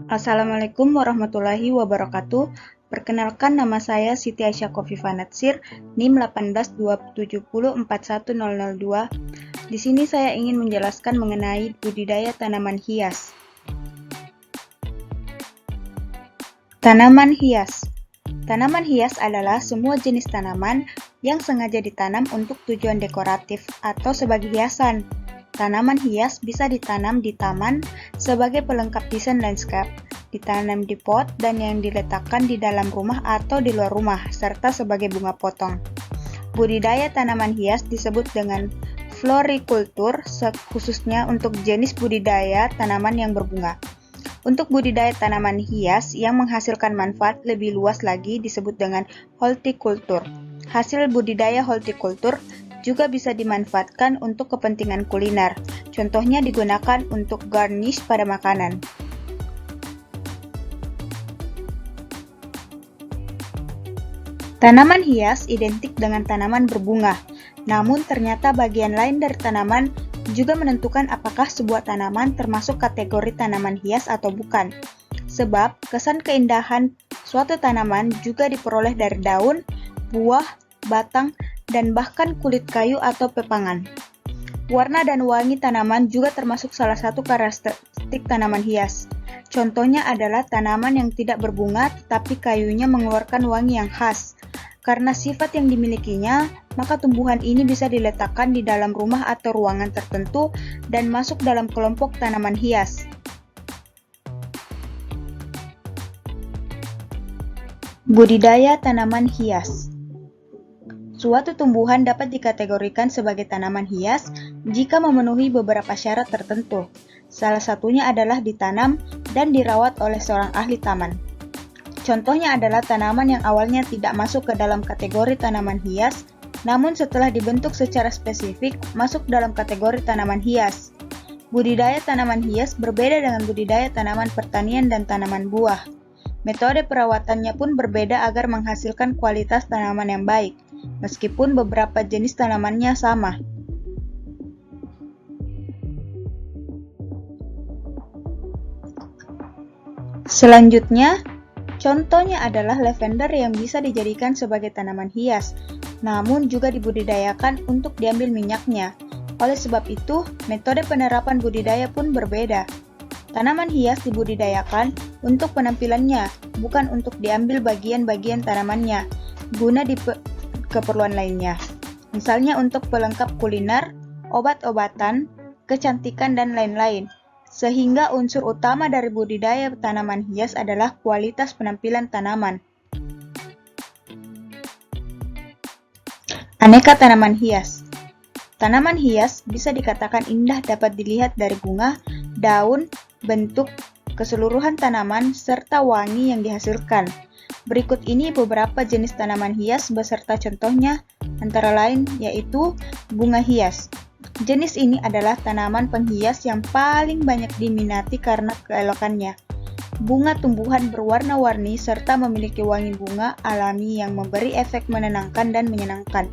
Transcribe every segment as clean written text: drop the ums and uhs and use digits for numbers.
Assalamualaikum warahmatullahi wabarakatuh. Perkenalkan, nama saya Siti Aisyah Kofifa Natsir, NIM 182704102. Di sini saya ingin menjelaskan mengenai budidaya tanaman hias. Tanaman hias. Tanaman hias adalah semua jenis tanaman yang sengaja ditanam untuk tujuan dekoratif atau sebagai hiasan. Tanaman hias bisa ditanam di taman sebagai pelengkap desain landscape, ditanam di pot dan yang diletakkan di dalam rumah atau di luar rumah, serta sebagai bunga potong. Budidaya tanaman hias disebut dengan florikultur, khususnya untuk jenis budidaya tanaman yang berbunga. Untuk budidaya tanaman hias yang menghasilkan manfaat lebih luas lagi disebut dengan hortikultur. Hasil budidaya hortikultur juga bisa dimanfaatkan untuk kepentingan kuliner. Contohnya digunakan untuk garnish pada makanan. Tanaman hias identik dengan tanaman berbunga, namun ternyata bagian lain dari tanaman juga menentukan apakah sebuah tanaman termasuk kategori tanaman hias atau bukan. Sebab kesan keindahan suatu tanaman juga diperoleh dari daun, buah, batang, dan bahkan kulit kayu atau pepangan. Warna dan wangi tanaman juga termasuk salah satu karakteristik tanaman hias. Contohnya adalah tanaman yang tidak berbunga tetapi kayunya mengeluarkan wangi yang khas. Karena sifat yang dimilikinya, maka tumbuhan ini bisa diletakkan di dalam rumah atau ruangan tertentu dan masuk dalam kelompok tanaman hias. Budidaya tanaman hias. Suatu tumbuhan dapat dikategorikan sebagai tanaman hias jika memenuhi beberapa syarat tertentu. Salah satunya adalah ditanam dan dirawat oleh seorang ahli taman. Contohnya adalah tanaman yang awalnya tidak masuk ke dalam kategori tanaman hias, namun setelah dibentuk secara spesifik masuk dalam kategori tanaman hias. Budidaya tanaman hias berbeda dengan budidaya tanaman pertanian dan tanaman buah. Metode perawatannya pun berbeda agar menghasilkan kualitas tanaman yang baik, meskipun beberapa jenis tanamannya sama. Selanjutnya, contohnya adalah lavender yang bisa dijadikan sebagai tanaman hias, namun juga dibudidayakan untuk diambil minyaknya. Oleh sebab itu, metode penerapan budidaya pun berbeda. Tanaman hias dibudidayakan untuk penampilannya, bukan untuk diambil bagian-bagian tanamannya, guna keperluan lainnya. Misalnya untuk pelengkap kuliner, obat-obatan, kecantikan, dan lain-lain. Sehingga unsur utama dari budidaya tanaman hias adalah kualitas penampilan tanaman. Aneka tanaman hias. Tanaman hias bisa dikatakan indah dapat dilihat dari bunga, daun, bentuk, keseluruhan tanaman, serta wangi yang dihasilkan. Berikut ini beberapa jenis tanaman hias beserta contohnya, antara lain yaitu bunga hias. Jenis ini adalah tanaman penghias yang paling banyak diminati karena keelokannya. Bunga tumbuhan berwarna-warni serta memiliki wangi bunga alami yang memberi efek menenangkan dan menyenangkan,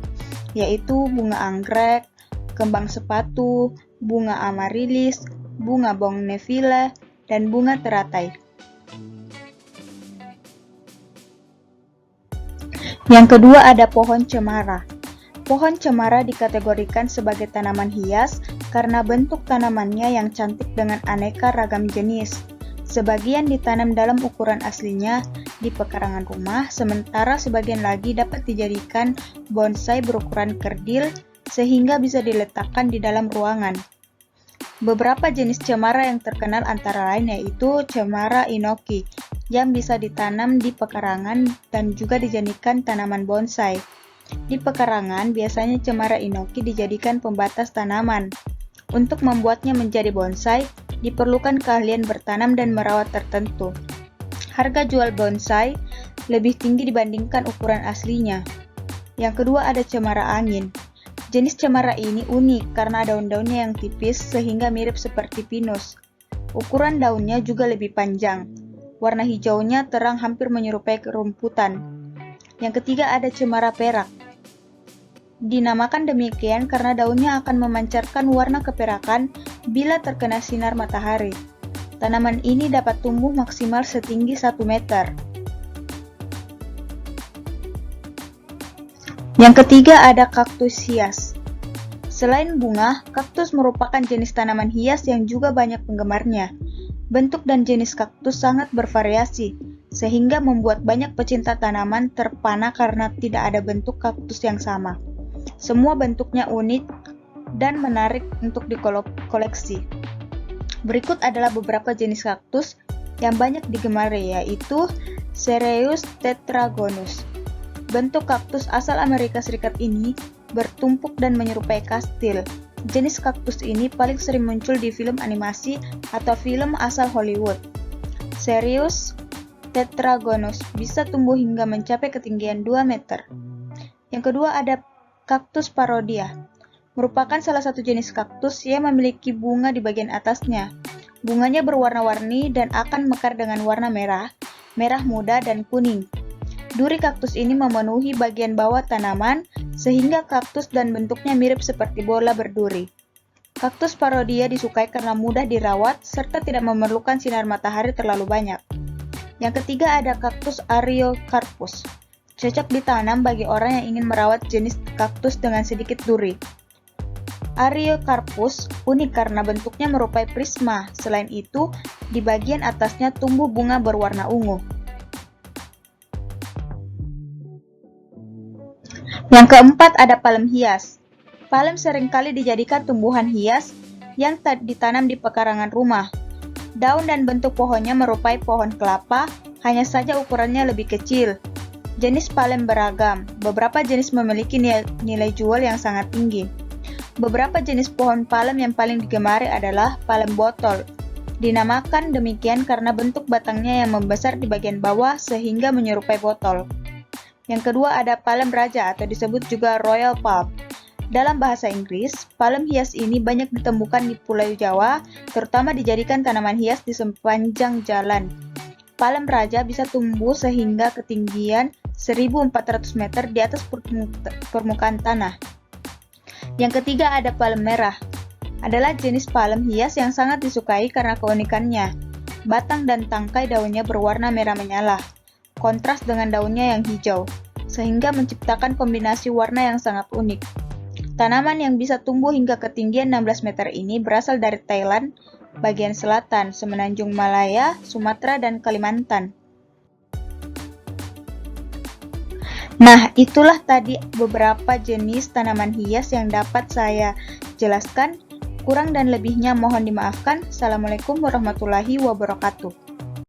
yaitu bunga anggrek, kembang sepatu, bunga amaryllis, bunga bougainvillea, dan bunga teratai. Yang kedua ada pohon cemara. Pohon cemara dikategorikan sebagai tanaman hias karena bentuk tanamannya yang cantik dengan aneka ragam jenis. Sebagian ditanam dalam ukuran aslinya di pekarangan rumah, sementara sebagian lagi dapat dijadikan bonsai berukuran kerdil sehingga bisa diletakkan di dalam ruangan. Beberapa jenis cemara yang terkenal antara lain yaitu cemara inoki yang bisa ditanam di pekarangan dan juga dijadikan tanaman bonsai. Di pekarangan, biasanya cemara inoki dijadikan pembatas tanaman. Untuk membuatnya menjadi bonsai, diperlukan keahlian bertanam dan merawat tertentu. Harga jual bonsai lebih tinggi dibandingkan ukuran aslinya. Yang kedua ada cemara angin. Jenis cemara ini unik karena daun-daunnya yang tipis sehingga mirip seperti pinus. Ukuran daunnya juga lebih panjang. Warna hijaunya terang hampir menyerupai kerumputan. Yang ketiga ada cemara perak. Dinamakan demikian karena daunnya akan memancarkan warna keperakan bila terkena sinar matahari. Tanaman ini dapat tumbuh maksimal setinggi 1 meter. Yang ketiga ada kaktus hias. Selain bunga, kaktus merupakan jenis tanaman hias yang juga banyak penggemarnya. Bentuk dan jenis kaktus sangat bervariasi, sehingga membuat banyak pecinta tanaman terpana karena tidak ada bentuk kaktus yang sama. Semua bentuknya unik dan menarik untuk dikoleksi. Berikut adalah beberapa jenis kaktus yang banyak digemari, yaitu Cereus tetragonus. Bentuk kaktus asal Amerika Serikat ini bertumpuk dan menyerupai kastil. Jenis kaktus ini paling sering muncul di film animasi atau film asal Hollywood. Cereus tetragonus bisa tumbuh hingga mencapai ketinggian 2 meter. Yang kedua ada kaktus parodia. Merupakan salah satu jenis kaktus yang memiliki bunga di bagian atasnya. Bunganya berwarna-warni dan akan mekar dengan warna merah, merah muda, dan kuning. Duri kaktus ini memenuhi bagian bawah tanaman, sehingga kaktus dan bentuknya mirip seperti bola berduri. Kaktus parodia disukai karena mudah dirawat, serta tidak memerlukan sinar matahari terlalu banyak. Yang ketiga ada kaktus Ariocarpus. Cocok ditanam bagi orang yang ingin merawat jenis kaktus dengan sedikit duri. Ariocarpus unik karena bentuknya merupai prisma. Selain itu, di bagian atasnya tumbuh bunga berwarna ungu. Yang keempat ada palem hias. Palem seringkali dijadikan tumbuhan hias yang ditanam di pekarangan rumah. Daun dan bentuk pohonnya merupai pohon kelapa, hanya saja ukurannya lebih kecil. Jenis palem beragam, beberapa jenis memiliki nilai jual yang sangat tinggi. Beberapa jenis pohon palem yang paling digemari adalah palem botol. Dinamakan demikian karena bentuk batangnya yang membesar di bagian bawah sehingga menyerupai botol. Yang kedua ada palem raja atau disebut juga royal palm. Dalam bahasa Inggris, palem hias ini banyak ditemukan di Pulau Jawa, terutama dijadikan tanaman hias di sepanjang jalan. Palem raja bisa tumbuh sehingga ketinggian 1.400 meter di atas permukaan tanah. Yang ketiga ada palem merah. Adalah jenis palem hias yang sangat disukai karena keunikannya. Batang dan tangkai daunnya berwarna merah menyala, kontras dengan daunnya yang hijau, sehingga menciptakan kombinasi warna yang sangat unik. Tanaman yang bisa tumbuh hingga ketinggian 16 meter ini berasal dari Thailand, bagian selatan, semenanjung Malaya, Sumatera, dan Kalimantan. Nah, itulah tadi beberapa jenis tanaman hias yang dapat saya jelaskan. Kurang dan lebihnya mohon dimaafkan. Assalamualaikum warahmatullahi wabarakatuh.